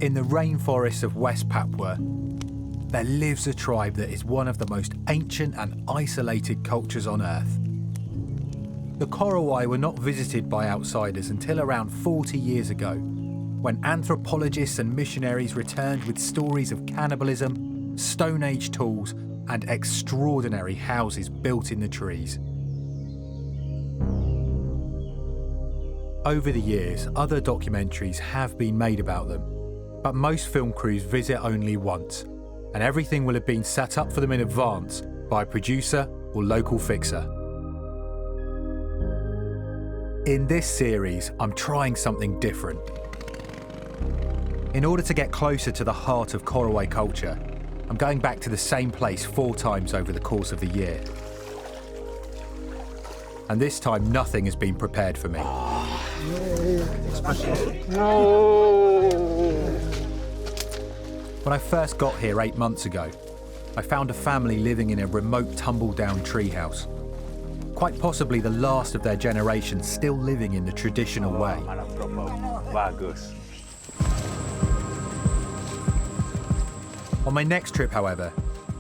In the rainforests of West Papua, there lives a tribe that is one of the most ancient and isolated cultures on Earth. The Korowai were not visited by outsiders until around 40 years ago, when anthropologists and missionaries returned with stories of cannibalism, Stone Age tools, and extraordinary houses built in the trees. Over the years, other documentaries have been made about them, but most film crews visit only once, and everything will have been set up for them in advance by a producer or local fixer. In this series, I'm trying something different. In order to get closer to the heart of Korowai culture, I'm going back to the same place 4 times over the course of the year. And this time, nothing has been prepared for me. No! When I first got here 8 months ago, I found a family living in a remote tumble-down treehouse. Quite possibly the last of their generation still living in the traditional way. On my next trip, however,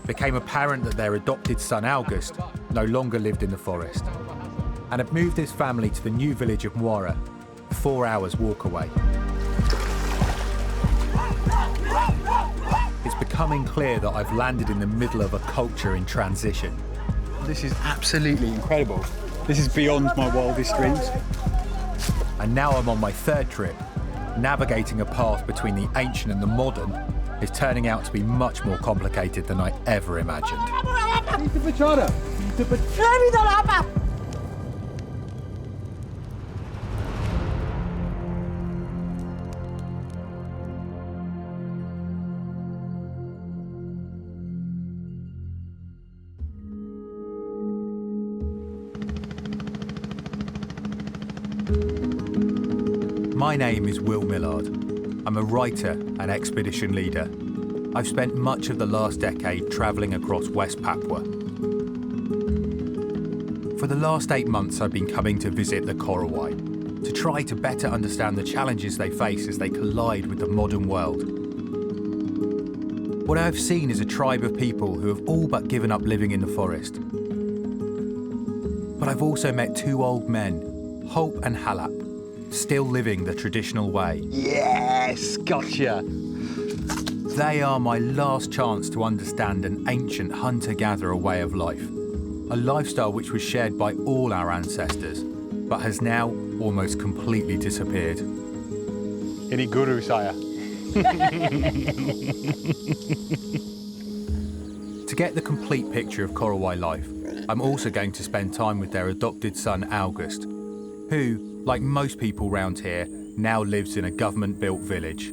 it became apparent that their adopted son August no longer lived in the forest and had moved his family to the new village of Muara, 4 hours walk away. It's becoming clear that I've landed in the middle of a culture in transition. This is absolutely incredible. This is beyond my wildest dreams. And now I'm on my 3rd trip. Navigating a path between the ancient and the modern is turning out to be much more complicated than I ever imagined. My name is Will Millard. I'm a writer and expedition leader. I've spent much of the last decade travelling across West Papua. For the last 8 months, I've been coming to visit the Korowai to try to better understand the challenges they face as they collide with the modern world. What I've seen is a tribe of people who have all but given up living in the forest. But I've also met 2 old men, Hope and Halap, still living the traditional way. Yes, gotcha. They are my last chance to understand an ancient hunter-gatherer way of life, a lifestyle which was shared by all our ancestors, but has now almost completely disappeared. Ini guru saya. To get the complete picture of Korowai life, I'm also going to spend time with their adopted son August, who, like most people round here, now lives in a government-built village.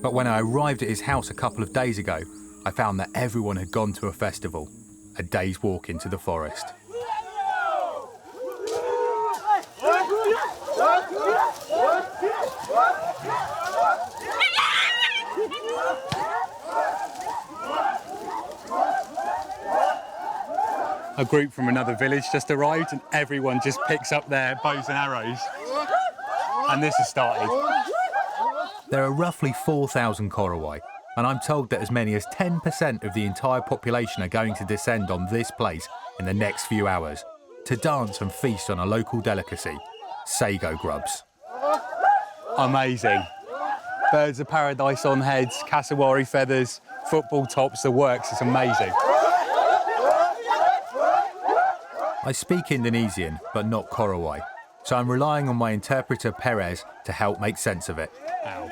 But when I arrived at his house a couple of days ago, I found that everyone had gone to a festival, a day's walk into the forest. A group from another village just arrived and everyone just picks up their bows and arrows. And this has started. There are roughly 4,000 Korowai, and I'm told that as many as 10% of the entire population are going to descend on this place in the next few hours to dance and feast on a local delicacy, Sago grubs. Amazing. Birds of paradise on heads, cassowary feathers, football tops, the works. It's amazing. I speak Indonesian, but not Korowai, so I'm relying on my interpreter Perez to help make sense of it. Ow.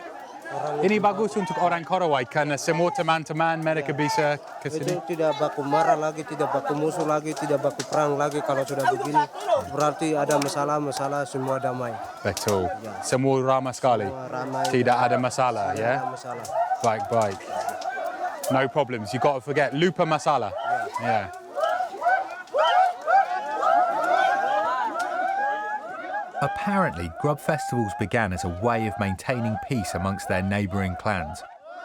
Ini bagus untuk orang Korowai karena semua teman-teman mereka bisa ke sini. Tidak baku marah lagi, tidak baku musuh lagi, tidak baku perang lagi. Kalau sudah begini, berarti ada masalah, semua damai. Betul. Ya. Semua ramai sekali. Ramai. Tidak ada masalah, ya? Tidak ada masalah. Baik. No problems. You got to forget lupa masalah. Yeah. Apparently, grub festivals began as a way of maintaining peace amongst their neighbouring clans.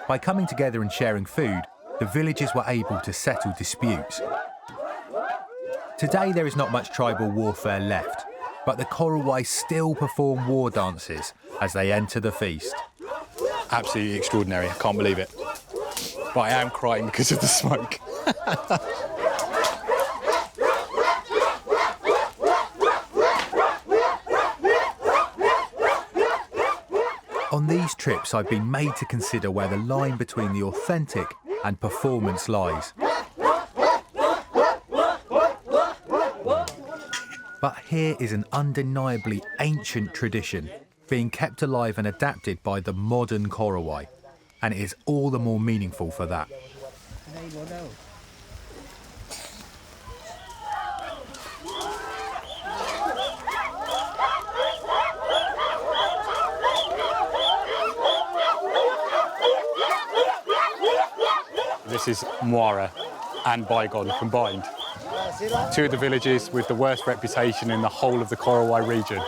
By coming together and sharing food, the villagers were able to settle disputes. Today there is not much tribal warfare left, but the Korowai still perform war dances as they enter the feast. Absolutely extraordinary. I can't believe it. But I am crying because of the smoke. On these trips, I've been made to consider where the line between the authentic and performance lies. But here is an undeniably ancient tradition being kept alive and adapted by the modern Korowai, and it is all the more meaningful for that. This is Muara and Bygone combined. Two of the villages with the worst reputation in the whole of the Korowai region.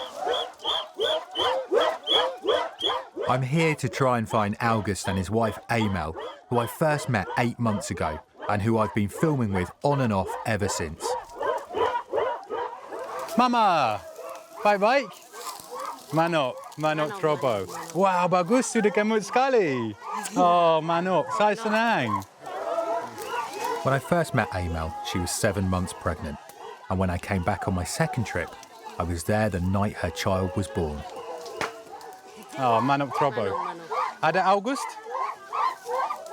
I'm here to try and find August and his wife Amel, who I first met 8 months ago and who I've been filming with on and off ever since. Mama! Baik-baik? Manok trobo. Wow, bagus sudah gemuk sekali. Oh, manok, saya senang. When I first met Amel, she was 7 months pregnant, and when I came back on my second trip, I was there the night her child was born. Oh, manok trobo. Ada August?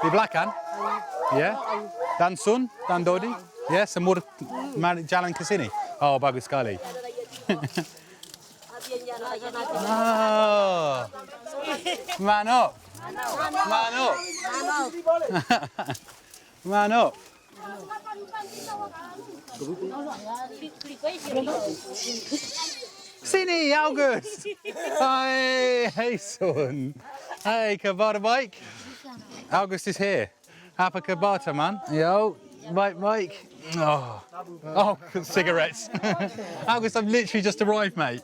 Di belakang? Ya? Dan Sun? Dan Dodi? Ya, semua jalan ke sini? Oh, bagus sekali. Oh, manok. Manok. Manok. Sini, August. Hi, hey, son. Hey, kabar baik? August is here. Apa kabar, man? Yo, baik. Oh, cigarettes. August, I've literally just arrived, mate.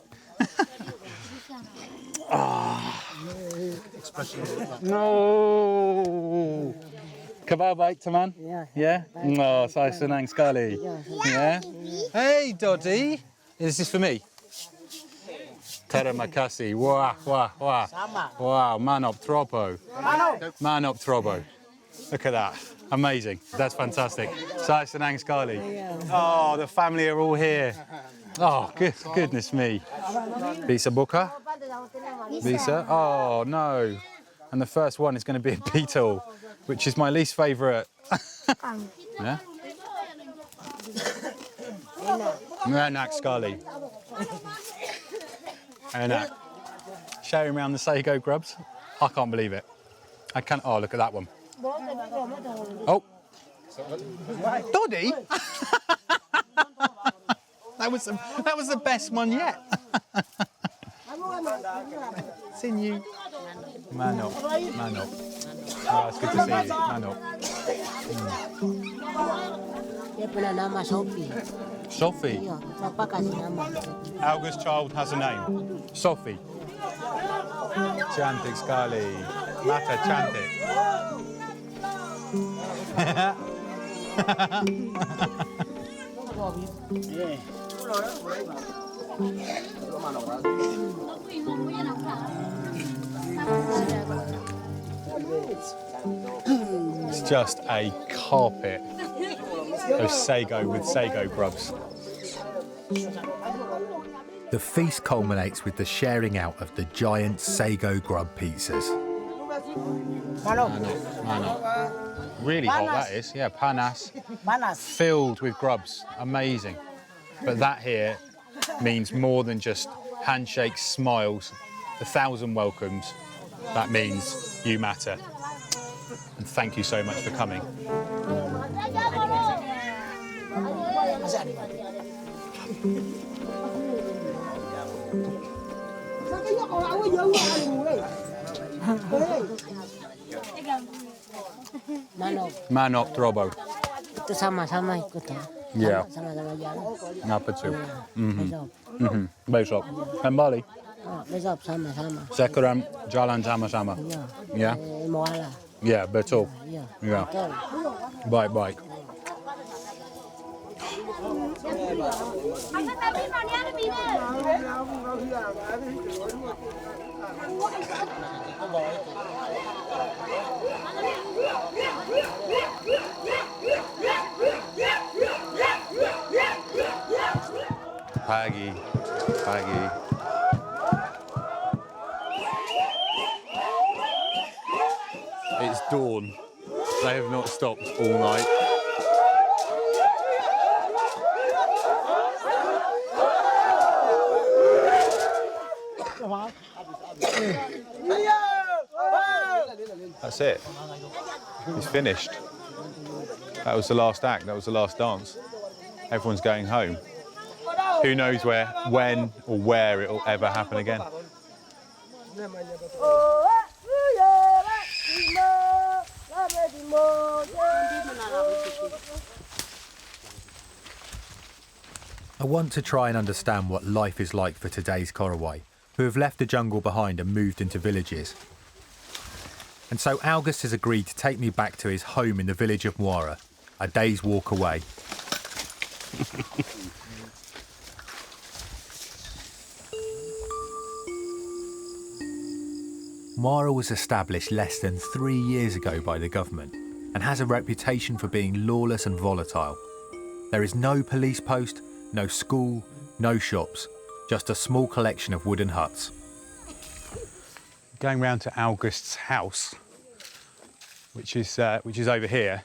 No. Kabar baik, teman? Yeah. Oh, saya senang sekali. Yeah. Hey, Doddy. Is this for me? Terima kasih. Wow. Wow, manok trobo. Manok trobo. Look at that. Amazing. That's fantastic. Saya senang sekali. Oh, the family are all here. Oh, goodness me. Bisa buka? Bisa? Oh, no. And the first one is going to be a beetle, which is my least favourite. Yeah? Enak sekali. Enak. Sharing around the Sago grubs. I can't believe it. I can't. Oh, look at that one. Oh. Doddy? That was the best one yet. Seen you. Manok. Oh, it's good to see you. Manok. Dia punya nama Sophie. Sophie. Iya, siapa kasih nama? August child has a name. Sophie. Cantik sekali. Mata cantik. It's just a carpet of Sago with Sago grubs. The feast culminates with the sharing out of the giant Sago grub pizzas. Manok. Really hot that is. Yeah, panas. Filled with grubs. Amazing. But that here means more than just handshakes, smiles, 1,000 welcomes. That means you matter. And thank you so much for coming. Manok trobo. Itu sama-sama ikut ya. Yeah. Sama-sama jalan. Apa tu? Besok. Besok. Kembali. Besok sama-sama. Sekarang jalan sama-sama. Iya. Ya? Muara. Ya, betul. Iya. Ya. Betul. Baik. Pagi, pagi. It's dawn. They have not stopped all night. That's it. It's finished. That was the last act. That was the last dance. Everyone's going home. Who knows when or where it will ever happen again. I want to try and understand what life is like for today's Korowai, who have left the jungle behind and moved into villages. And so August has agreed to take me back to his home in the village of Muara, a day's walk away. Muara was established less than 3 years ago by the government and has a reputation for being lawless and volatile. There is no police post, no school, no shops, just a small collection of wooden huts. Going round to August's house, which is over here.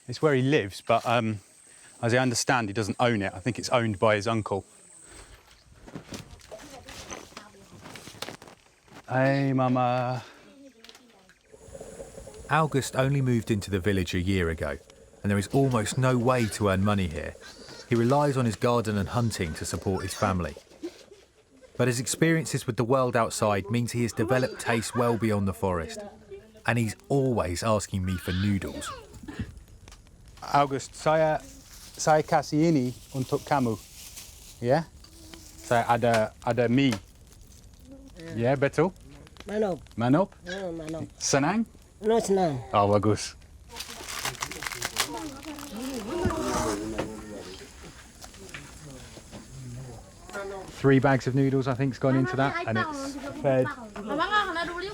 It's where he lives, but as I understand, he doesn't own it. I think it's owned by his uncle. Hey, Mama. August only moved into the village a year ago, and there is almost no way to earn money here. He relies on his garden and hunting to support his family. But his experiences with the world outside means he has developed tastes well beyond the forest, and he's always asking me for noodles. August, saya kasih ini untuk kamu. Ya? Saya ada mie. Ya, betul? Manop. Manop? Manop. Senang? No senang. Oh, bagus. Three bags of noodles, I think, has gone into that, and it's fed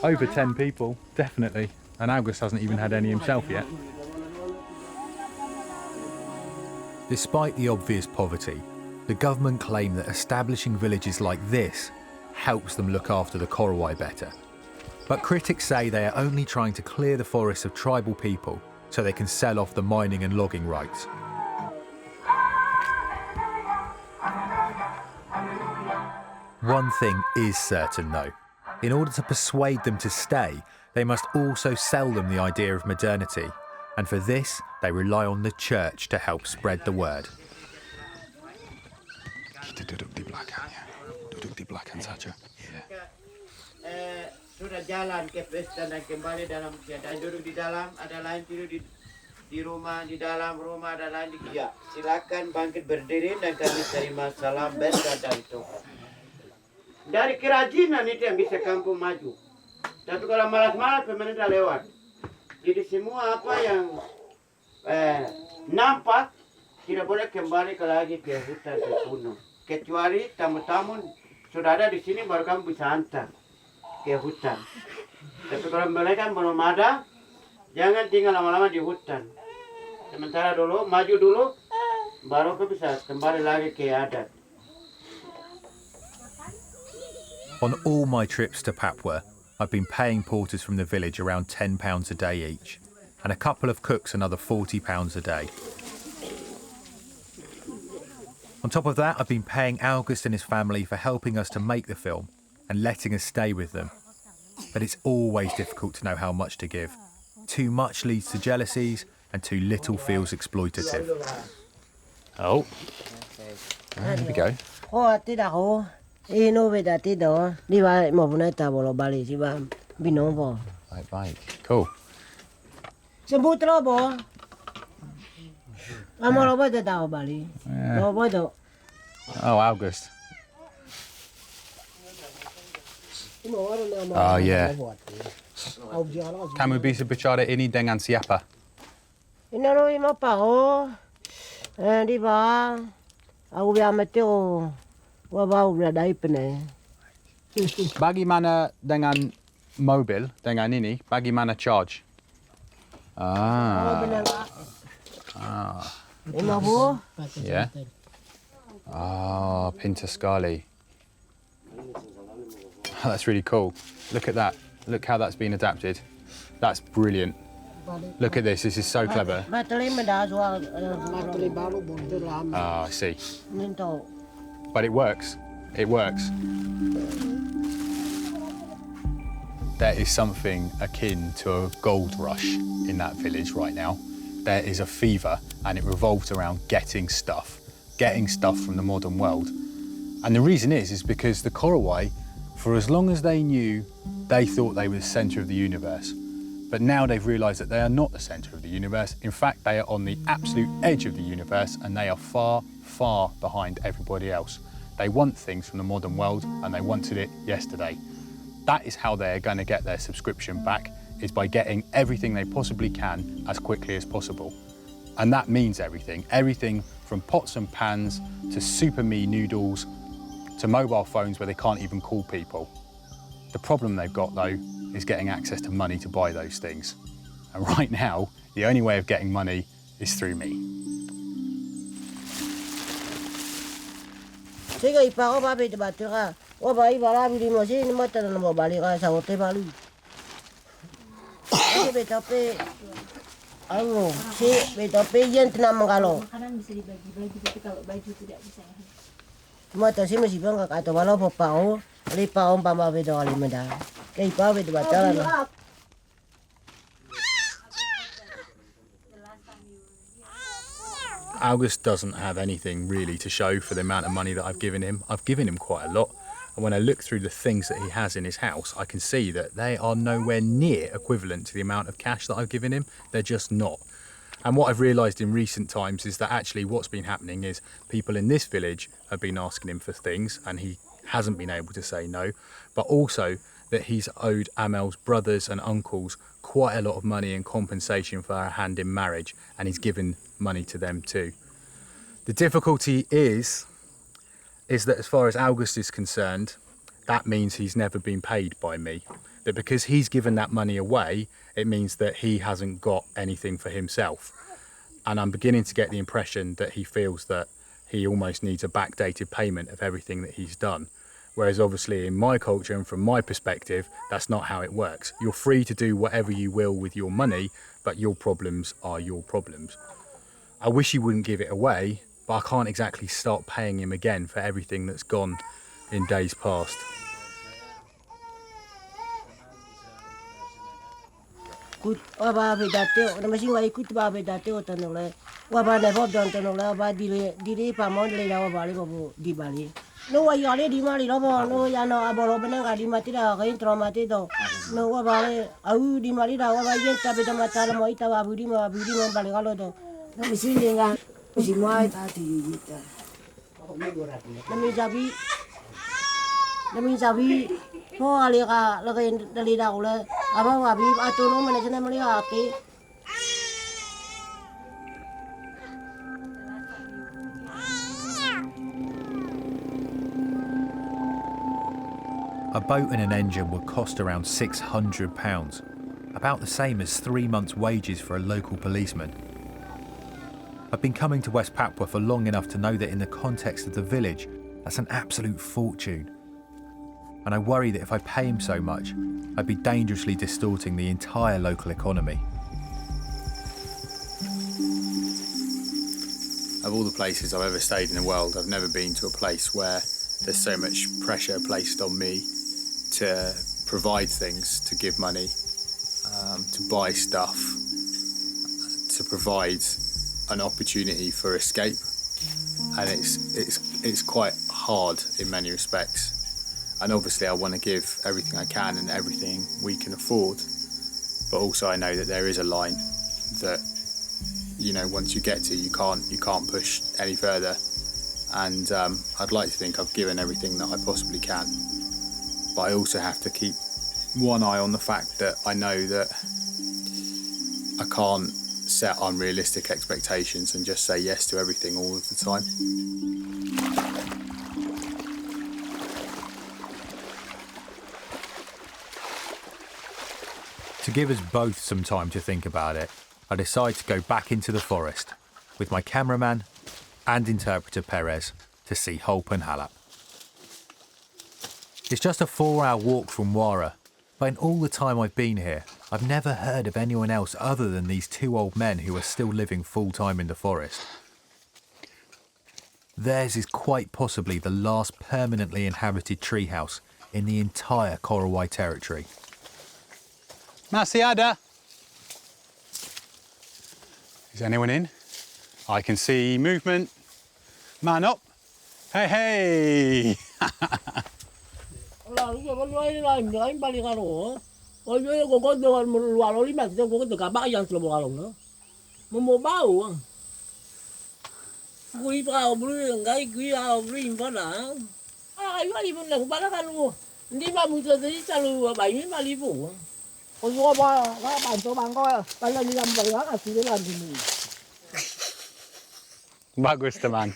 over 10 people, definitely. And August hasn't even had any himself yet. Despite the obvious poverty, the government claim that establishing villages like this helps them look after the Korowai better. But critics say they are only trying to clear the forests of tribal people so they can sell off the mining and logging rights. One thing is certain though. In order to persuade them to stay, they must also sell them the idea of modernity. And for this, they rely on the church to help spread the word. Kita duduk di belakang, ya. Duduk di belakang saja. Sudah jalan ke pesta dan kembali dalam keadaan duduk di dalam, ada lain tidur di rumah, di dalam rumah ada lain di kerja. Silakan bangkit berdiri dan kami terima salam pesta dari Tuhan. Dari kerajinan itu yang bisa kampung maju. Tapi kalau malas-malas pemerintah lewat. Jadi semua apa yang nampak tidak boleh kembali lagi ke hutan ke gunung. Kecuali tamu-tamu sudah ada di sini baru kamu bisa hantar ke hutan. Tapi kalau mereka belum ada, jangan tinggal lama-lama di hutan. Sementara dulu, maju dulu, baru kamu bisa kembali lagi ke adat. On all my trips to Papua, I've been paying porters from the village around £10 a day each, and a couple of cooks another £40 a day. On top of that, I've been paying August and his family for helping us to make the film and letting us stay with them. But it's always difficult to know how much to give. Too much leads to jealousies, and too little feels exploitative. Oh. Here we go. Oh, tidak oh. Ino beda tidak. Di ba mo punay tabo lo bali si ba binobo. Right bike. Cool. Sebut lo bo. Amo lo ba tao bali. Lo ba do. Oh, August. Oh, yeah. Kamu bisa bicara ini dengan siapa? Inaro imo pa ho. Di ba? Aku biar meteo. Wabau udah dai pene. Bagaimana dengan mobil, dengan ini, bagaimana charge? Kalau benar Ah. 50. Yeah. Ah, pinter sekali. That's really cool. Look at that. Look how that's been adapted. That's brilliant. Look at this. This is so clever. Baterai mendah soal Ah, I see. Nento. But it works. It works. There is something akin to a gold rush in that village right now. There is a fever and it revolves around getting stuff from the modern world. And the reason is because the Korowai, for as long as they knew, they thought they were the centre of the universe. But now they've realised that they are not the centre of the universe. In fact, they are on the absolute edge of the universe and they are far, far behind everybody else. They want things from the modern world and they wanted it yesterday. That is how they're going to get their subscription back, is by getting everything they possibly can as quickly as possible. And that means everything. Everything from pots and pans to Super Me noodles to mobile phones where they can't even call people. The problem they've got though is getting access to money to buy those things. And right now, the only way of getting money is through me. Siga ipa ko babe de batera. O ba I bala bi mo si ni mata na mo bali ka sa hotel balu. Si betape. Alo, si betape yen tena mangalo. Makanan bisa dibagi-bagi tapi kalau baju tidak bisa. Mata si masih bang ka to bala po pa o. Ali pa on pa ba be do ali menda. Kay pa be de batera na. August doesn't have anything really to show for the amount of money that I've given him. I've given him quite a lot. And when I look through the things that he has in his house, I can see that they are nowhere near equivalent to the amount of cash that I've given him. They're just not. And what I've realised in recent times is that actually what's been happening is people in this village have been asking him for things and he hasn't been able to say no. But also that he's owed Amel's brothers and uncles quite a lot of money in compensation for her hand in marriage, and he's given money to them too. The difficulty is that as far as August is concerned, that means he's never been paid by me. That because he's given that money away, it means that he hasn't got anything for himself. And I'm beginning to get the impression that he feels that he almost needs a backdated payment of everything that he's done. Whereas obviously in my culture and from my perspective, that's not how it works. You're free to do whatever you will with your money, but your problems are your problems. I wish he wouldn't give it away, but I can't exactly start paying him again for everything that's gone in days past. Kut ba be date na masing wa ikut ba be date o tanole. Wa ba ne bob don tanole ba di pa mon le la ba le bo di bali. No wa ya le di mali lo bo no ya no aboro bena ga di mati da ga intro mati do. No wa ba le au di mali da wa ba yen ta be da mata mo ita ba budi mo ba le ga lo do. Na masing le nga si mai ta ti yita. Na mi jabi po ali ka la ga dali da ko le aba wa bi ato no mena jena mali ake. A boat and an engine would cost around £600, about the same as 3 months' wages for a local policeman. I've been coming to West Papua for long enough to know that in the context of the village, that's an absolute fortune. And I worry that if I pay him so much, I'd be dangerously distorting the entire local economy. Of all the places I've ever stayed in the world, I've never been to a place where there's so much pressure placed on me to provide things, to give money, to buy stuff, to provide an opportunity for escape. And it's quite hard in many respects. And obviously I want to give everything I can and everything we can afford. But also I know that there is a line that, you know, once you get to, you can't push any further. And I'd like to think I've given everything that I possibly can. But I also have to keep one eye on the fact that I know that I can't set unrealistic expectations and just say yes to everything all of the time. To give us both some time to think about it, I decide to go back into the forest with my cameraman and interpreter Perez to see Hulp and Halap. It's just a 4-hour walk from Muara, but in all the time I've been here, I've never heard of anyone else other than these 2 old men who are still living full-time in the forest. Theirs is quite possibly the last permanently inhabited treehouse in the entire Korowai territory. Masiada! Is anyone in? I can see movement. Man up. Hey, hey! Bagus teman.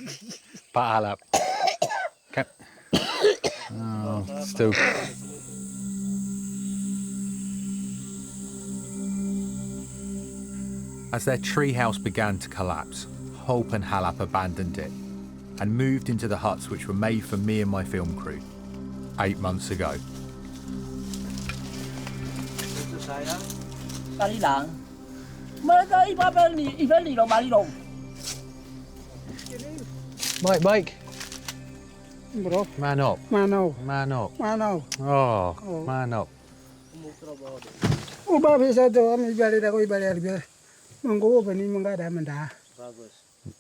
Pak Halap. Oh, still. As their treehouse began to collapse, Hulp and Halap abandoned it and moved into the huts which were made for me and my film crew 8 months ago. Itu saya. Kali lang. Mereka iba ni bali dong. Mike. Bro, Man up. mana? Man up. Mana? Oh, man up. Uba bisa tu, kami balik dah, kau balik lagi. Mengko apa ni mengada menda. Bagus.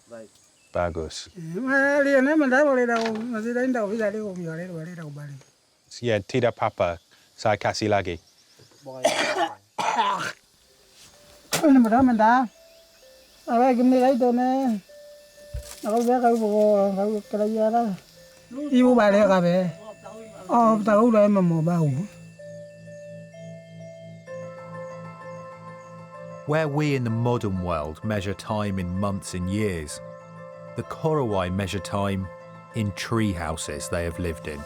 Baik. Bagus. Mali ni menda boleh dah, masih dah indah bisa lagi, kau balik dah balik. Yeah, tidak apa-apa. Saya kasih lagi. Ini menda. Apa gini lagi tu ni? Aku biar kau kerja lah. Ibu balik kabe. Oh, tahu dah memang bau. Where we in the modern world measure time in months and years, the Korowai measure time in tree houses they have lived in.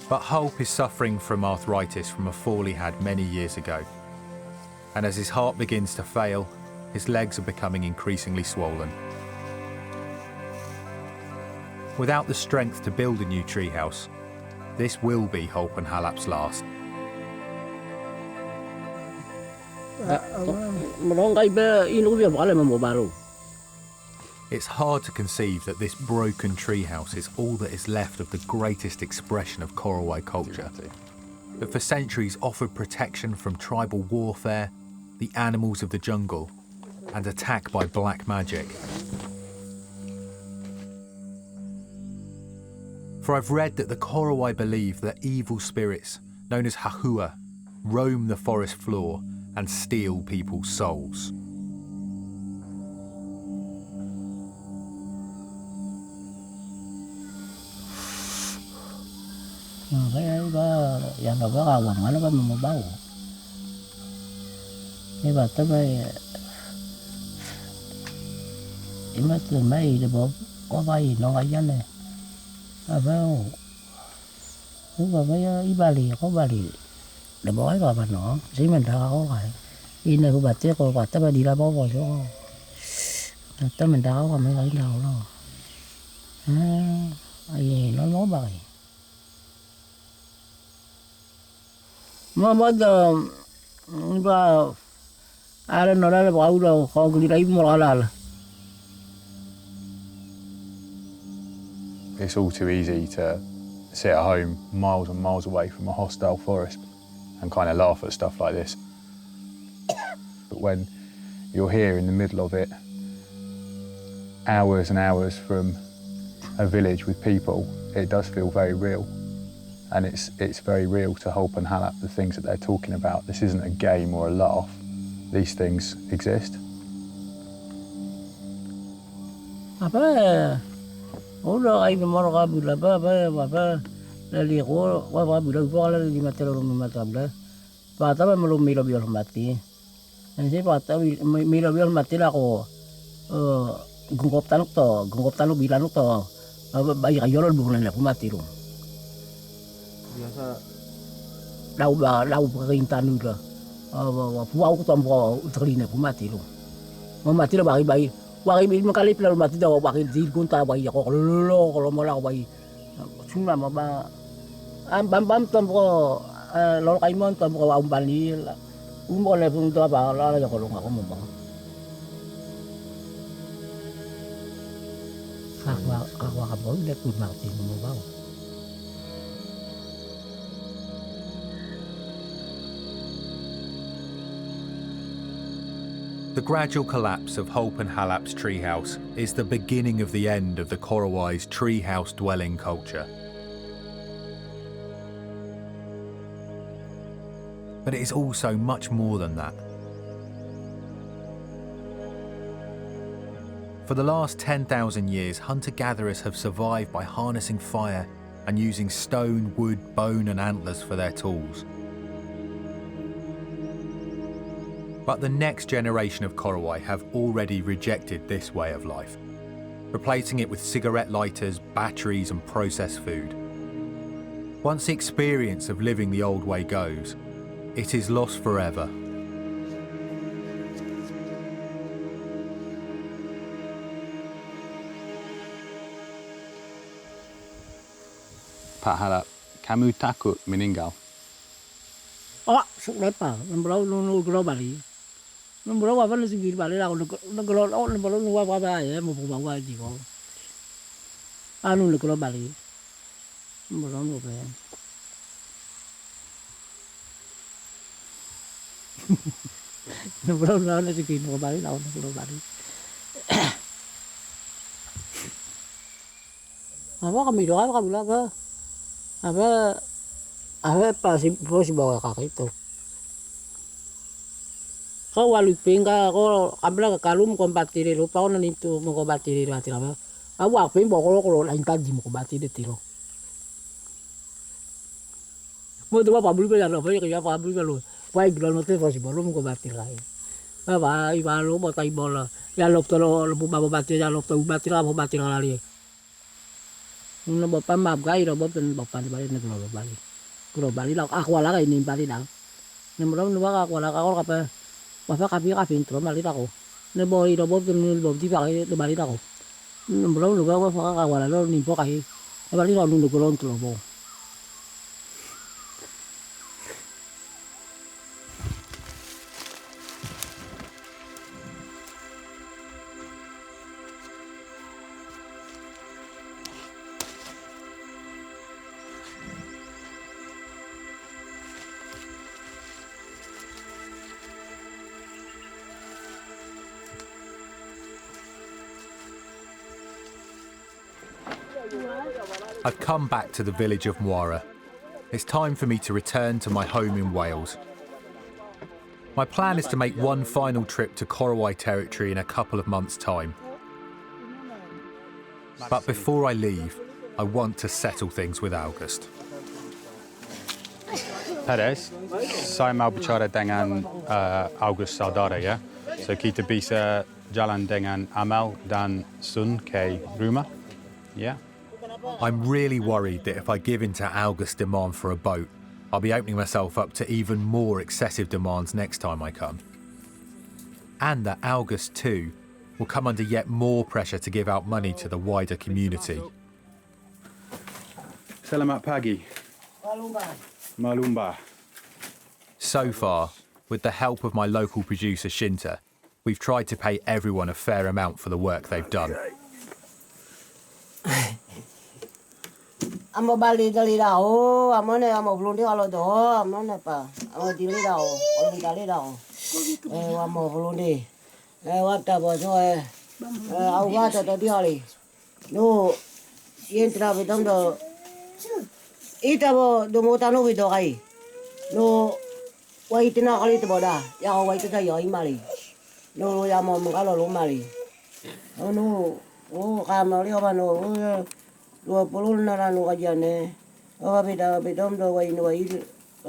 But Hulp is suffering from arthritis from a fall he had many years ago. And as his heart begins to fail, his legs are becoming increasingly swollen. Without the strength to build a new treehouse, this will be Hulp and Halap's last. It's hard to conceive that this broken treehouse is all that is left of the greatest expression of Korowai culture, that for centuries offered protection from tribal warfare, the animals of the jungle, and attack by black magic. For I've read that the Korowai believe that evil spirits, known as hahua, roam the forest floor and steal people's souls. Để bói vào và nó dĩ mình tháo phải in này của bà tiếc của bà tới bà đi ra bó vào chỗ tới mình tháo vào mấy cái đầu đó gì nó nói bài mà bây giờ bà ai nó đã bảo đâu không đi đấy mà là It's all too easy to sit at home miles and miles away from a hostile forest and kind of laugh at stuff like this. But when you're here in the middle of it, hours and hours from a village with people, it does feel very real. And it's very real to Hulp and Halap, the things that they're talking about. This isn't a game or a laugh. These things exist. Ora ai memang orang bila apa lali ko wa bila ko ala di matero matabla pata ba melum milo biol mati nanti pata milo biol mati la ko gungkop tanuk bilan to ba ya yolol bulan la mati ro Đau pakai tanu dah. Puau aku tampo terina aku mati lu. Mau mati lu bagi kali pelalu mati dah bagi di gunta bagi aku kalau malah bagi. Cuma mama bam tampo lalu kaimon tampo bali. Boleh pun tu apa lah ya kalau aku mau. Aku dia pun mati mau bau. The gradual collapse of Holp and Halap's treehouse is the beginning of the end of the Korowai's treehouse dwelling culture. But it is also much more than that. For the last 10,000 years, hunter-gatherers have survived by harnessing fire and using stone, wood, bone and antlers for their tools. But the next generation of Korowai have already rejected this way of life, replacing it with cigarette lighters, batteries and processed food. Once the experience of living the old way goes, it is lost forever. Pak Halap, kamu takut meninggal? Oh, lepa, nembro bali. Nembro apa lu sendiri bali lah, nembro apa ya, mau bawa aja kok. Anu nembro bali. Nembro apa ya? Nembro sendiri mau bali lah, nembro bali. Apa kami doa kami lah apa pasti bawa kakak itu. Kau walupin kau ambil ke kalum kompatiri lupa kau nanti tu mau kompatiri mati apa? Aku apa bawa kalau lain kaji mau kompatiri tiro. Mau tu apa beli berjalan apa ya kerja apa beli berjalan. Baik bulan nanti pasti baru mau kompatiri lagi. Apa iba lu mau tai bola. Ya lop tu lu bawa kompatiri ya lop tu kompatiri apa kompatiri lagi. Nung bapak maaf gay bapak dan bapak di balik negara balik. Kalau balik lah aku lah ini balik dah. Nembrong nuwa aku lah aku apa bapak kapi terus balik aku. Nemboi bapak dan bapak di balik aku. Nembrong nuwa bapak aku lah lo nimpo kai. Balik lah nung negara terus bapak. I've come back to the village of Muara. It's time for me to return to my home in Wales. My plan is to make one final trip to Korowai territory in a couple of months' time. But before I leave, I want to settle things with August. Perez, saya mau bicara dengan August saudara ya. So kita bisa jalan dengan Amal dan Sun ke rumah. Yeah. I'm really worried that if I give in to August's demand for a boat, I'll be opening myself up to even more excessive demands next time I come. And that August, too, will come under yet more pressure to give out money to the wider community. Selamat pagi. Malumba. So far, with the help of my local producer Shinta, we've tried to pay everyone a fair amount for the work they've done. Amo bali dali dao, amo ne amo belum dia kalau doh, amo ne pa, amo dili dao, kalau dili dao, amo belum di, waktu boso awak tu tadi hari, no, yang terakhir betul tu, itu abo dua tanu itu kai, no, wah itu nak kali itu boda, ya wah itu saya imali, no, ya mau mengkalau lumali, no, kamari apa no. 20 na no kajane o beda do wai no wai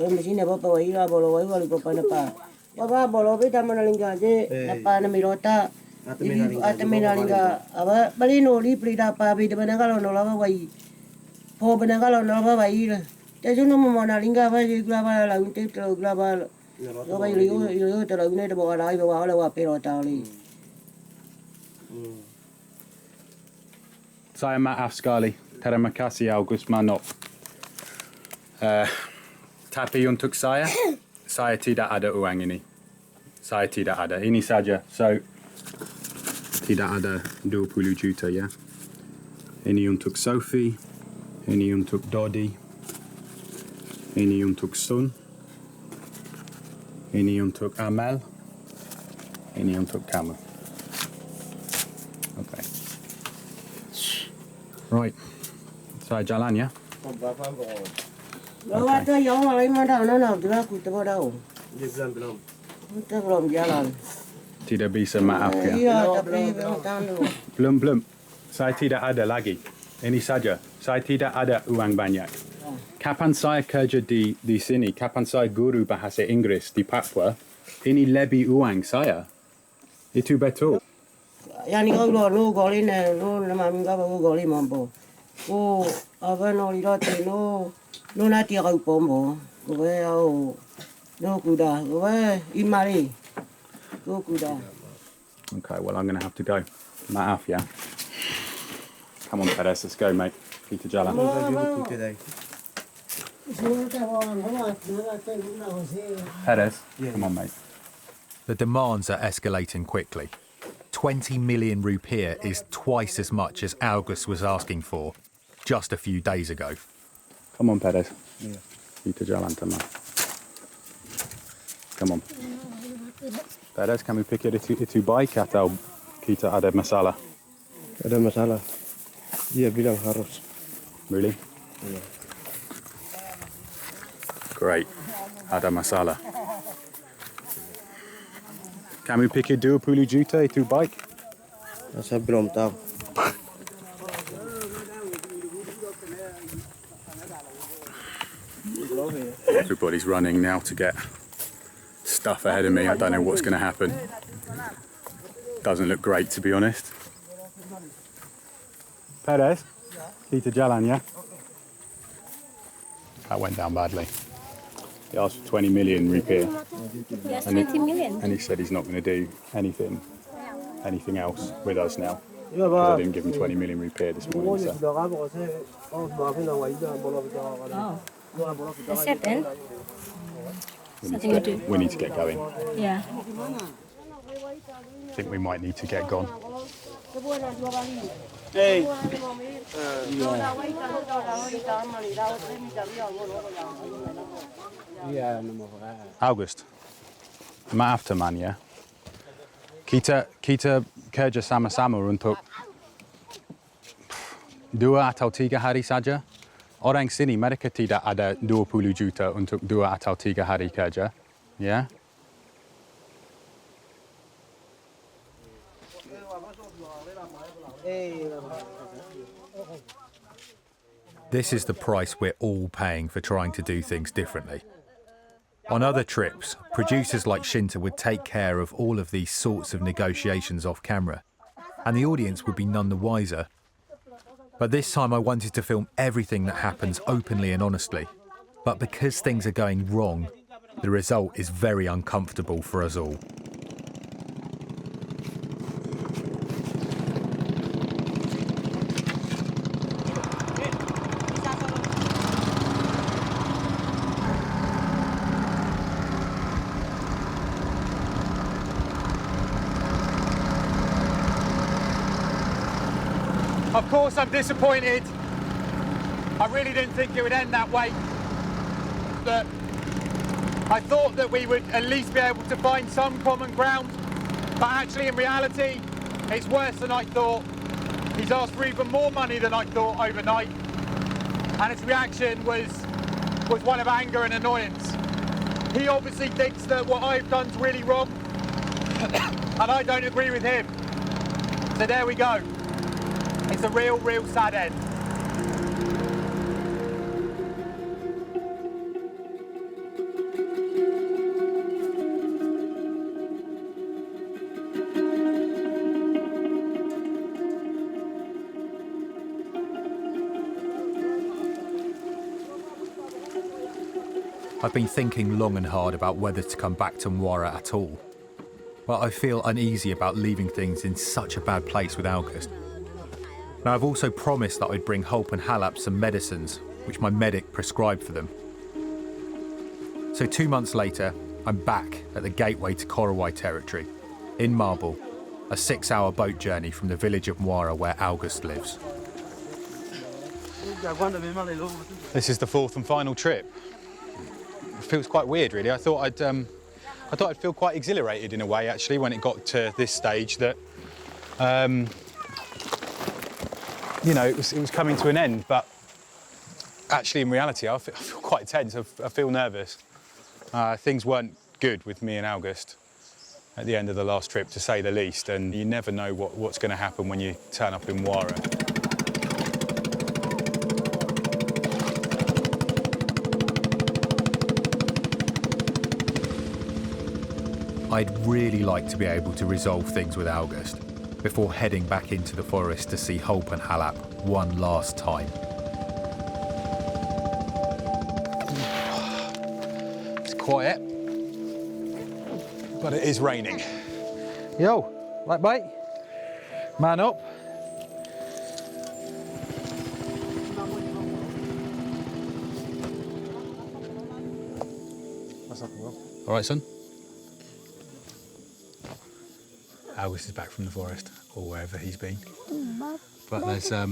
mesine papa wai la bolo wai wali papa na pa baba bolo beda manalinga je na pa na mirota ate minalinga aba bali no li prida pa beda banangalo no la wai po banangalo no ba wai Te jono mo na linga vai glava la unte to glava. Yo vai yo te la unte bo la iwa wala wa pero tauli. Saya maaf sekali. Terima kasih August Manop. Tapi untuk saya tidak ada uang ini. Saya tidak ada. Ini saja. So, tidak ada 20 juta ya. Ini untuk Sophie. Ini untuk Dodi. Ini untuk Sun. Ini untuk Amal. Ini untuk kamu. Okay. Right. Saya jalan ya. Bawa tu yang lain mana nak tu aku tu tahu. Dia belum. Kita belum jalan. Tidak bisa maaf ya. Iya, tapi belum tahu. Belum. Saya tidak ada lagi. Ini saja. Saya tidak ada uang banyak. Kapan saya kerja di sini, kapan saya guru bahasa Inggris di Papua, ini lebih uang saya. Itu betul. Yang ni kau lu golin lu nama minggu kau golin mampu. Oh, apa no lihat no nanti kau pombo. Kau au no kuda. Kau imari. Kau kuda. Okay, well, I'm going to have to go. Maaf ya. Come on, Perez, let's go, mate. Kita jalan. Perez, come on, mate. The demands are escalating quickly. 20 million rupiah is twice as much as August was asking for just a few days ago. Come on, Perez. Kita jalan, teman. Come on. Perez, kami pikir itu baik atau kita ada masalah? Ada masalah. Dia bilang harus. Really? Yeah. Great. Ada masalah. Kami pikir 20 juta itu baik? Saya belum tahu. Everybody's running now to get stuff ahead of me. I don't know what's going to happen. Doesn't look great, to be honest. Perez, kita jalan, yeah? That went down badly. He asked for 20 million rupiah. Yes, 20 million. And he said he's not going to do anything else with us now. Yeah, Because I didn't give him 20 million rupiah this morning. So. That's it then. We need to get going. Yeah. I think we might need to get gone. Hey. August, maaf teman ya. Kita kerja sama-sama untuk 2 atau 3 hari saja. Orang sini mereka tidak ada 20 juta untuk 2 atau 3 hari kerja. Ya? This is the price we're all paying for trying to do things differently. On other trips, producers like Shinta would take care of all of these sorts of negotiations off camera, and the audience would be none the wiser. But this time I wanted to film everything that happens openly and honestly. But because things are going wrong, the result is very uncomfortable for us all. Of course I'm disappointed. I really didn't think it would end that way. But I thought that we would at least be able to find some common ground. But actually in reality, it's worse than I thought. He's asked for even more money than I thought overnight. And his reaction was one of anger and annoyance. He obviously thinks that what I've done's really wrong. And I don't agree with him. So there we go. It's a real sad end. I've been thinking long and hard about whether to come back to Muara at all. But I feel uneasy about leaving things in such a bad place with August. Now, I've also promised that I'd bring Hope and Halap some medicines, which my medic prescribed for them. So 2 months later, I'm back at the gateway to Korowai territory, in Marble, a 6-hour boat journey from the village of Muara where August lives. This is the 4th and final trip. It feels quite weird, really. I thought I'd feel quite exhilarated in a way, actually, when it got to this stage that, you know, it was coming to an end. But actually, in reality, I feel quite tense. I feel nervous. Things weren't good with me and August at the end of the last trip, to say the least. And you never know what's going to happen when you turn up in Muara. I'd really like to be able to resolve things with August before heading back into the forest to see Hope and Halap one last time. It's quiet, but it is raining. Yo, light bite? Man up. What's up, Will? All right, son? August is back from the forest, or wherever he's been. But there's a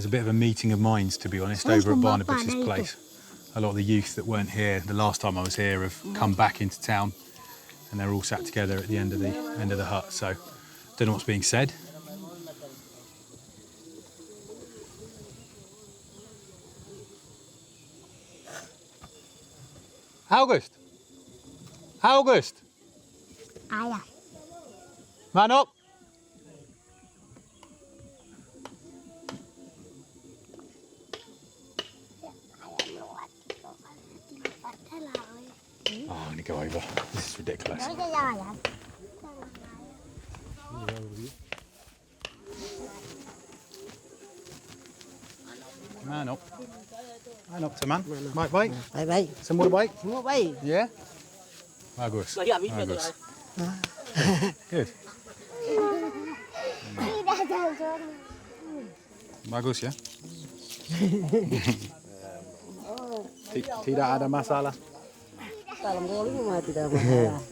bit of a meeting of minds, to be honest, over at Barnabas's place. A lot of the youth that weren't here the last time I was here have come back into town, and they're all sat together at the end of the hut. So, don't know what's being said. August! August! Man up! Oh, I'm gonna go over. This is ridiculous. Man up. Man up to man. Bite, bite. Bye bye. Some more bite. Semua baik. Yeah? Bagus. Bagus. Good. Bagus ya. Tidak ada masalah. Dalam rolling mah tidak masalah.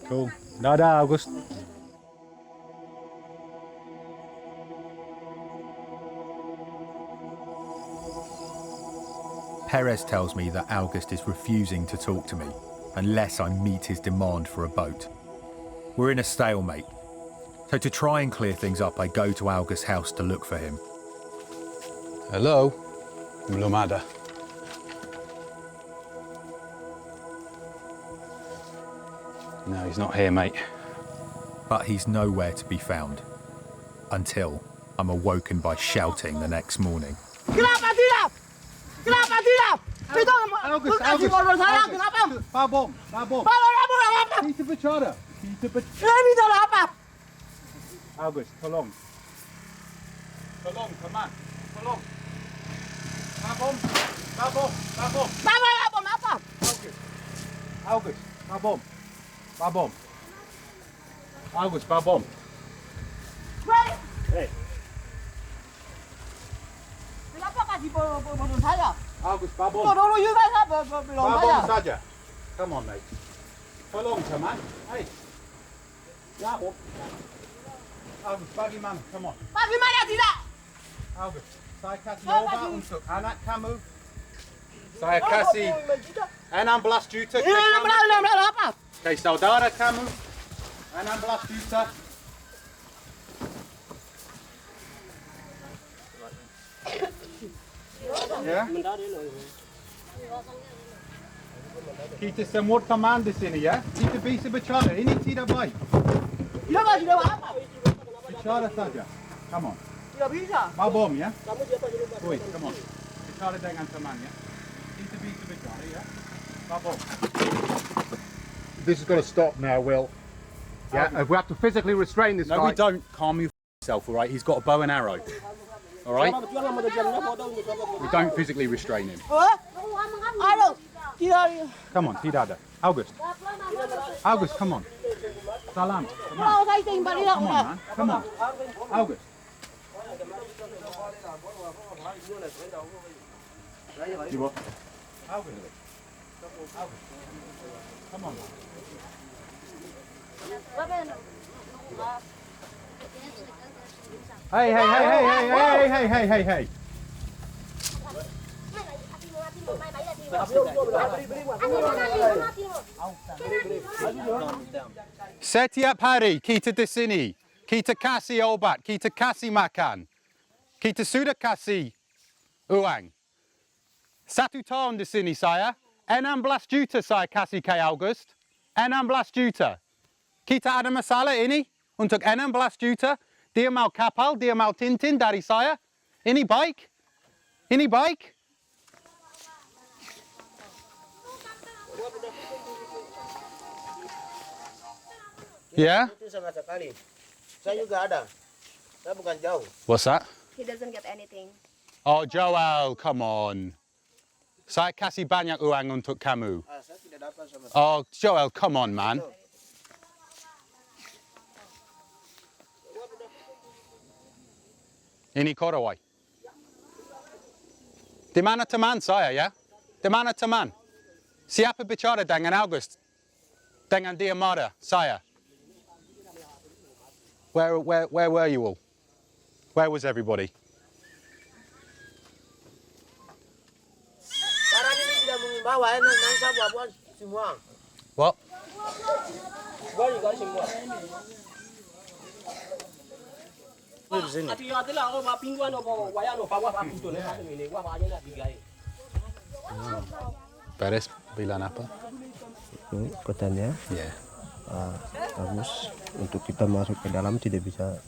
Cool. Dadah, August. Perez tells me that August is refusing to talk to me unless I meet his demand for a boat. We're in a stalemate, so to try and clear things up, I go to August's house to look for him. Hello. Belum ada. No, he's not here, mate. But he's nowhere to be found until I'm awoken by shouting the next morning. Kenapa tidak? Kenapa tidak? Itu August. motor saya, kenapa? Babom. Kalau kamu apa? Kita bicara. Ini adalah apa? August, tolong. Tolong, teman. Tolong. Babom. Apa? August. Babom. August, babom. Hey. Kenapa kasih motor saya? August, babom. Dulu juga saya belum Babom saya. saja. Come on, mate. Tolong, teman. Hey. Ya, Bob. August, bagaimana? Come on. Bagaimana tidak? August, saya kasih obat untuk anak kamu. Saya kasih 16 juta. Ini 16 apa? Oke, saudara kamu 16 juta. Ya. Kita semua teman di sini ya. Kita bisa bicara. Ini tidak baik. Tidak apa? Bicara saja. Come on. Tidak bisa. Babom ya. Oi, come on. Bicara dengan teman ya. Kita bisa bicara ya. Babom. This is going to stop now, Will. Yeah, we have to physically restrain this No, guy. we don't. Calm your himself, all right? He's got a bow and arrow, all right? We don't physically restrain him. Come on, Tidada. August. August, come on. Salam. Come on, man. Come on. August. August. Come on, man. Hey. Setiap hari kita di sini, kita kasih obat, kita kasih makan, kita sudah kasih uang. 1 tahun di sini saya, 16 juta saya kasih ke August, 16 juta. Kita ada masalah ini untuk 16 juta, dia mau kapal, dia mau Tintin dari saya. Ini baik? Ini baik? Ya? Itu sama sekali. Saya juga ada. Saya bukan jauh. What's that? He doesn't get anything. Oh, Joel, come on. Saya kasih banyak uang untuk kamu. Saya tidak dapat sama sekali. Oh, Joel, come on, man. Ini Korowai. Di mana teman saya, ya? Di mana teman? Siapa bicara dengan August? Dengan dia marah, saya. Where were you all? Where was everybody? Barang ini tidak membawa, nanti saya buat semua. What? Di sini. Beres bilang apa? Katanya Yeah. bagus untuk kita masuk ke dalam, tidak bisa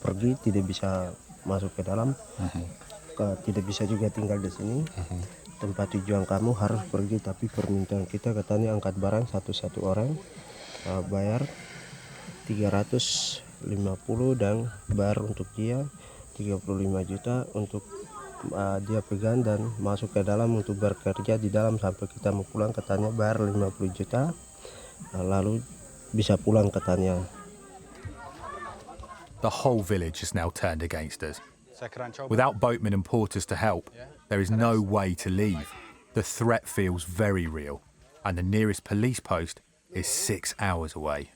pergi, tidak bisa masuk ke dalam, tidak bisa juga tinggal di sini. Tempat tujuan kamu harus pergi, tapi permintaan kita katanya angkat barang satu orang bayar 350 dan bar untuk dia 35 juta untuk dia pegang dan masuk ke dalam untuk bekerja di dalam sampai kita mau pulang, katanya bayar 50 juta lalu bisa pulang katanya. The whole village is now turned against us. Without boatmen and porters to help, there is no way to leave. The threat feels very real, and the nearest police post is 6 hours away.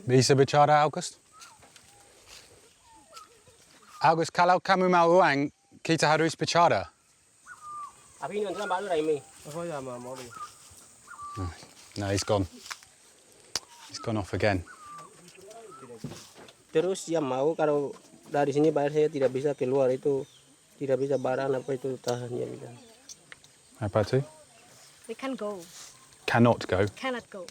Bisa bicara, August? August, kalau kamu mau uang, kita harus bicara. No, he's gone. He's gone off again. Terus dia mau kalau dari sini bayar, saya tidak bisa keluar, itu tidak bisa barang apa itu tahan dia bilang. Apa itu? We can go. Cannot go. Cannot go.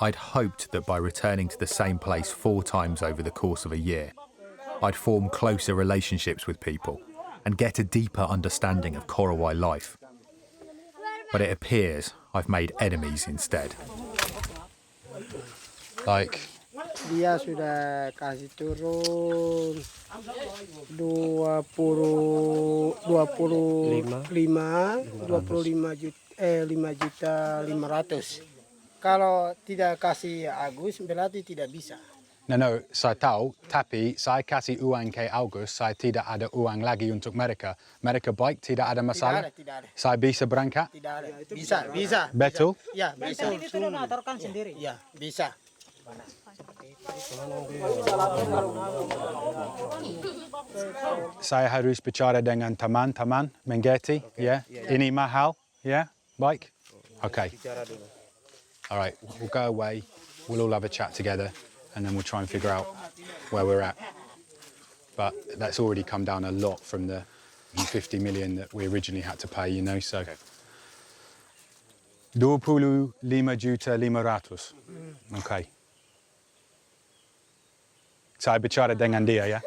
I'd hoped that by returning to the same place 4 times over the course of a year, I'd form closer relationships with people and get a deeper understanding of Korowai life. But it appears I've made enemies instead. Like, Dia sudah kasih turun 25 juta 500. Kalau tidak kasih Agus berarti tidak bisa. no, saya tahu, tapi saya kasih uang ke August, saya tidak ada uang lagi untuk mereka. Mereka baik, tidak ada masalah? Tidak ada. Saya bisa berangkat? Tidak ada. Bisa. Betul? Ya, bisa. Sendiri. Ya, bisa. Saya harus bicara dengan teman-teman, mengerti? Ya? Ini mahal? Ya? Baik? Okay. All right, we'll go away, we'll all have a chat together, and then we'll try and figure out where we're at. But that's already come down a lot from the 50 million that we originally had to pay, you know, so. 25 juta 500. Okay. Saya bicara dengan dia, ya?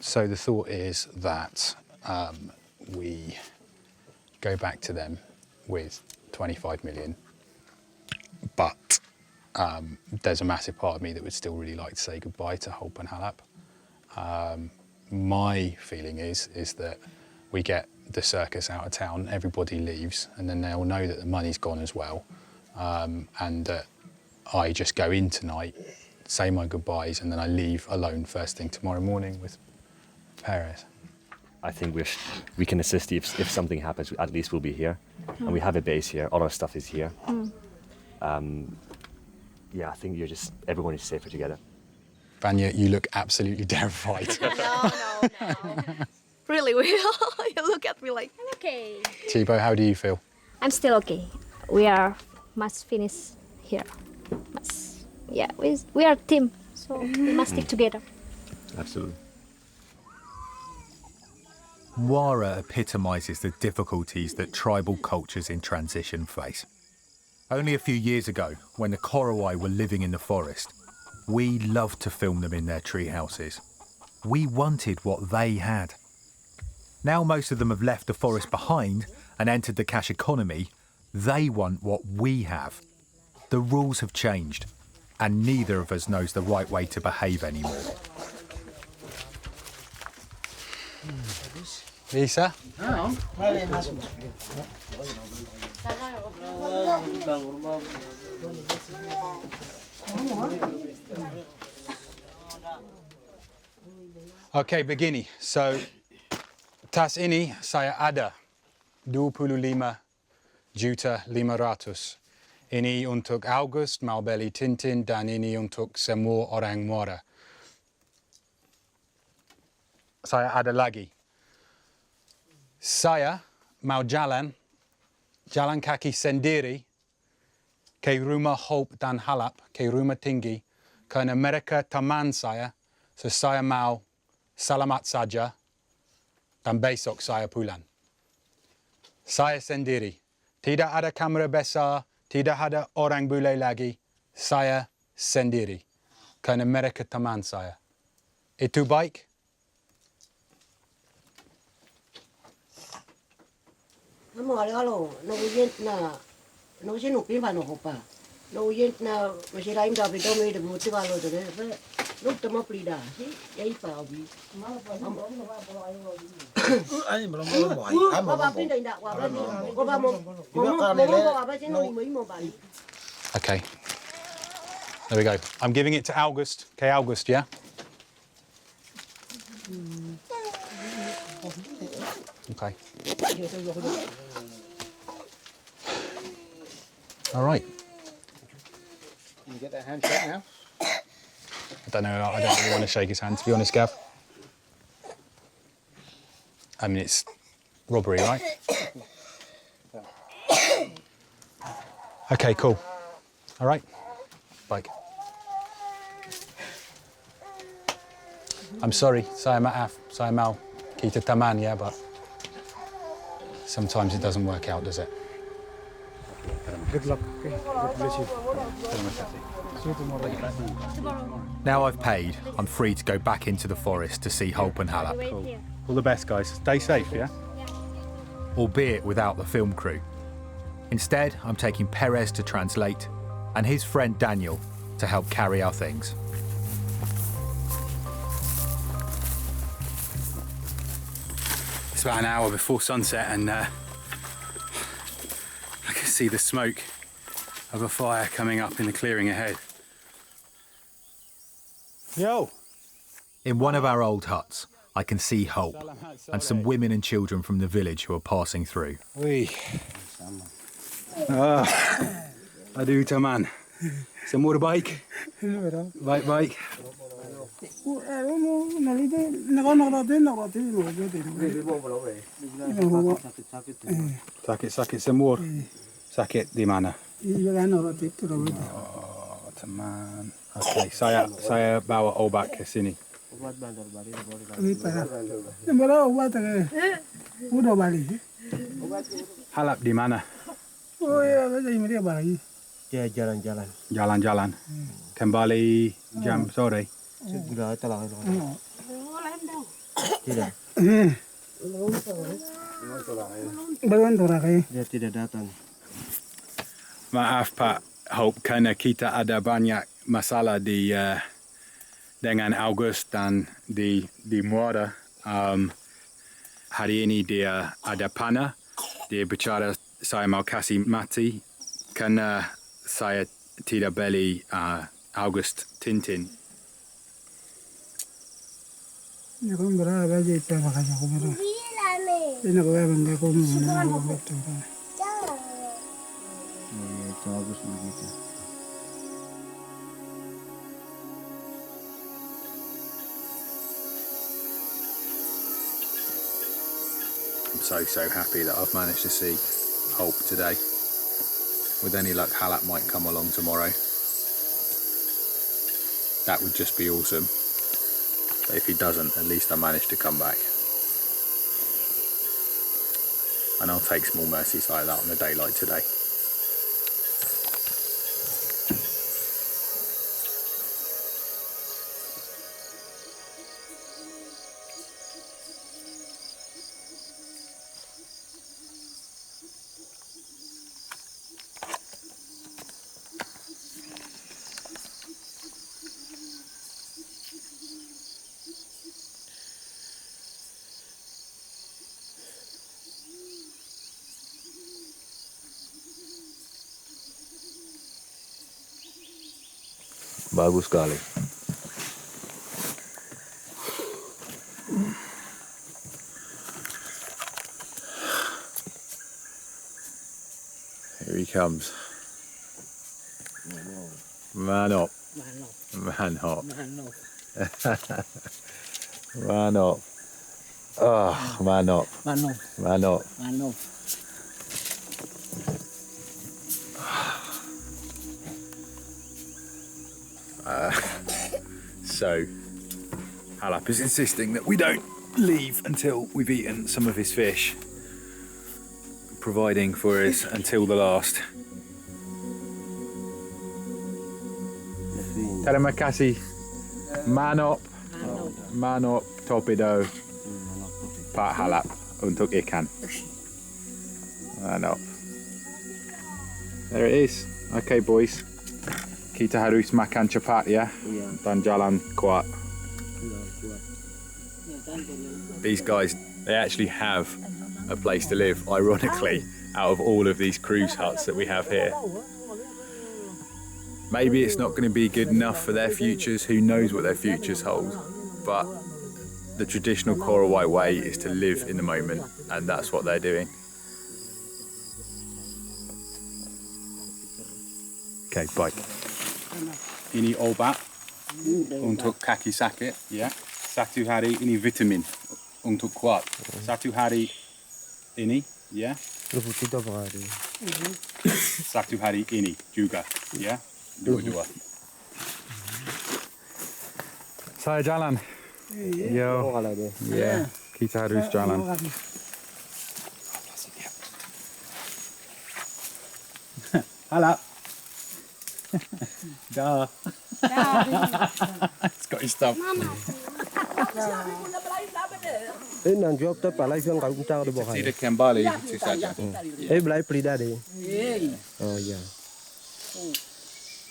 So the thought is that we go back to them with 25 million, but there's a massive part of me that would still really like to say goodbye to Hope and Halap. My feeling is that we get the circus out of town, everybody leaves, and then they'll know that the money's gone as well, and that I just go in tonight, say my goodbyes, and then I leave alone first thing tomorrow morning with Perez. I think we can assist you if something happens. At least we'll be here, and we have a base here. All our stuff is here. Yeah, I think everyone is safer together. Vanya, you look absolutely terrified. No. Really, Will. You look at me like, I'm okay. Thibaut, how do you feel? I'm still okay. We must finish here. We are a team, so we must stick together. Absolutely. Muara epitomises the difficulties that tribal cultures in transition face. Only a few years ago, when the Korowai were living in the forest, we loved to film them in their tree houses. We wanted what they had. Now most of them have left the forest behind and entered the cash economy, they want what we have. The rules have changed, and neither of us knows the right way to behave anymore. Lisa? Okay, begini. So, tas ini saya ada 25 juta 500. Ini untuk August mau beli Tintin dan ini untuk semua orang Muara. Saya ada lagi. Saya mau jalan kaki sendiri ke rumah Hope dan Halap, ke rumah tinggi, karena mereka teman saya, so saya mau selamat saja dan besok saya pulang. Saya sendiri, tidak ada kamera besar, tidak ada orang bule lagi, saya sendiri, karena mereka teman saya. Itu baik? Nó màalo nó yên na nó sẽ nụ pin vào nụ hộp à nó yên na mà sẽ làm ra bị đâu mới được một tí vào rồi đấy lúc tao mới đi đã chứ ấy vào bị Anh mà nó mỏi, anh mà qua bên đây đã qua bên đi qua một qua bên trên nó mới một bài. Okay. There we go. I'm giving it to August. Okay, August, yeah? Okay. All right. Can you get that handshake now? I don't know. I don't really want to shake his hand, to be honest, Gav. I mean, it's robbery, right? Okay, cool. All right. Bye. I'm sorry. Saya maaf. Saya mau. Kita taman, yeah, but sometimes it doesn't work out, does it? Good luck. Okay. God bless you. See you tomorrow. Now I've paid, I'm free to go back into the forest to see Hope and Halap, All the best, guys. Stay safe, yeah? albeit without the film crew. Instead, I'm taking Perez to translate and his friend Daniel to help carry our things. It's about an hour before sunset and I can see the smoke of a fire coming up in the clearing ahead. Yo! In one of our old huts, I can see Hope and some women and children from the village who are passing through. Ui. Aduh, teman. Semua baik? Baik. Sakit semua. Sakit di mana? Oh, teman. Okay, saya bawa obat ke sini. Halap di mana? Ya jalan-jalan. Jalan-jalan. Kembali jam sore. Tidak. Beruntung lagi. Dia tidak datang. Maaf Pak Hope, karena kita ada banyak masalah dengan August dan di Muara. Hari ini dia ada panah. Dia bicara saya mau kasih mati karena saya tidak beli August Tintin. Ya kan berapa aja itu makanya aku bilang. Ini aku bangga aku mau betul. Itu bagus begitu. I'm so happy that I've managed to see Hope today. With any luck, Halap might come along tomorrow. That would just be awesome. But if he doesn't, at least I managed to come back. And I'll take small mercies like that on a day like today. Bagus sekali. Here he comes. Man up. Man up. Man up. Oh, man up. Man up. So, Halap is insisting that we don't leave until we've eaten some of his fish, providing for us until the last. Terima kasih. Manop torpedo Pak Halap untuk ikan. Manop. There it is. Okay, boys. Kita harus makan cepat ya, dan jalan kuat. These guys, they actually have a place to live, ironically, out of all of these cruise huts that we have here. Maybe it's not going to be good enough for their futures, who knows what their futures hold, but the traditional Korowai way is to live in the moment, and that's what they're doing. Okay, bye. Ini obat untuk kaki sakit, ya. Satu hari ini vitamin untuk kuat. Satu hari ini, ya. Satu hari ini juga, ya. Dua-dua. Saya jalan. Yo. Ya, kita harus jalan. Halo. Dah. It's got his stuff. Nan jawab tu palai yang kau cakap tu bukan. Tidak kembali itu saja. Belai pelida deh. Oh ya.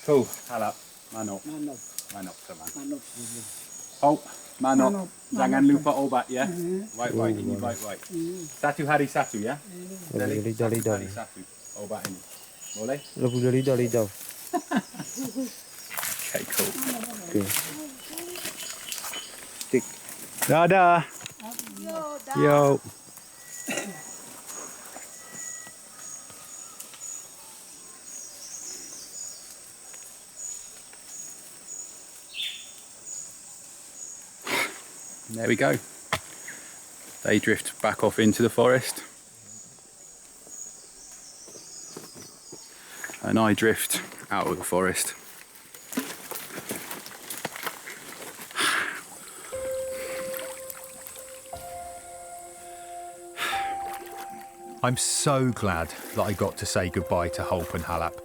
Cool. Halo. Manop teman. Oh, manop. Jangan lupa obat ya. Baik ini baik. Satu hari satu ya. Dari satu obat ini. Boleh? Lebih dari jauh. Okay, cool. Okay. Stick. Dadah. Yo. There we go. They drift back off into the forest. And I drift out of the forest. I'm so glad that I got to say goodbye to Hope and Halap.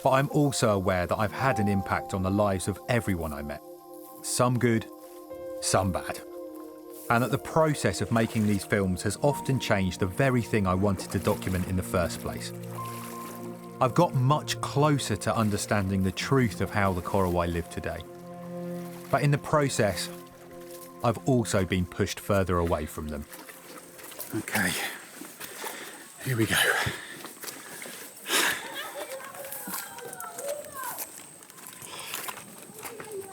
But I'm also aware that I've had an impact on the lives of everyone I met. Some good, some bad. and that the process of making these films has often changed the very thing I wanted to document in the first place. I've got much closer to understanding the truth of how the Korowai live today. But in the process, I've also been pushed further away from them. Okay, here we go.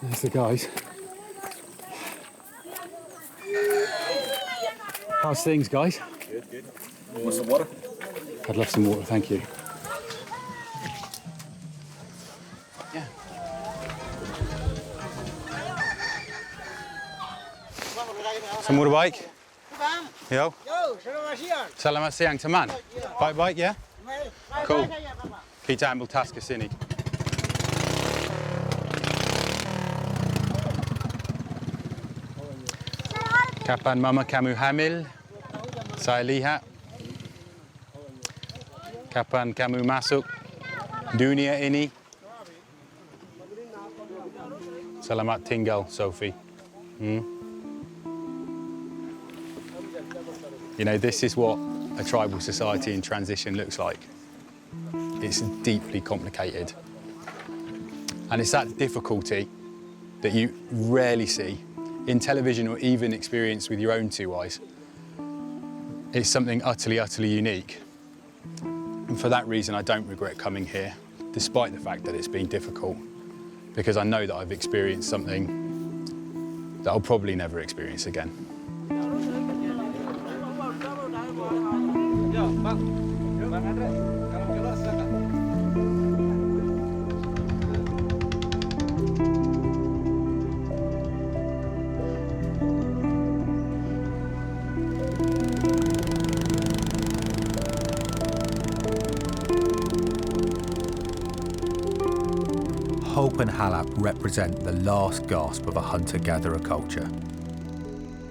There's the guys. How's things, guys? Good, good. Want some water? I'd love some water, thank you. Yeah. Some water bike? Yo. Selamat siang, teman. Bike, yeah? Cool. Kita ambil tas ke sini. Kapan mama kamu hamil? Saya lihat. Kapan kamu masuk dunia ini? Selamat tinggal, Sophie. You know, this is what a tribal society in transition looks like. It's deeply complicated. And it's that difficulty that you rarely see in television or even experience with your own two eyes. It's something utterly, utterly unique. And for that reason, I don't regret coming here, despite the fact that it's been difficult, because I know that I've experienced something that I'll probably never experience again. Hope and Halap represent the last gasp of a hunter-gatherer culture,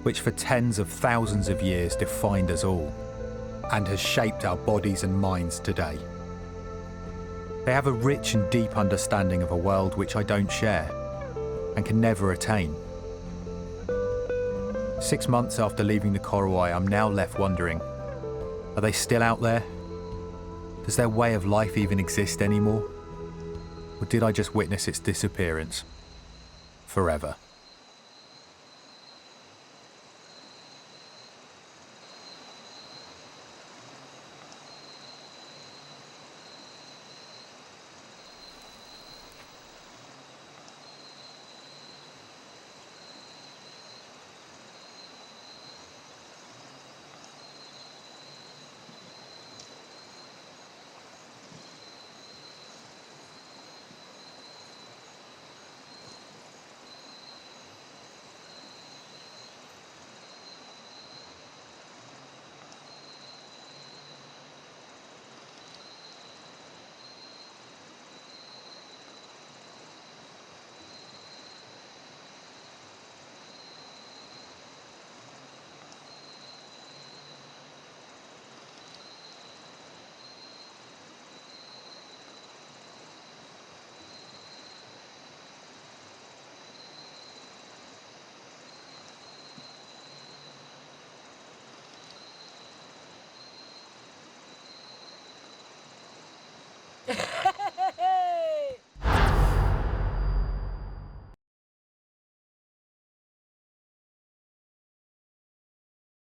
which for tens of thousands of years defined us all and has shaped our bodies and minds today. They have a rich and deep understanding of a world which I don't share and can never attain. 6 months after leaving the Korowai, I'm now left wondering, are they still out there? Does their way of life even exist anymore? Or did I just witness its disappearance forever?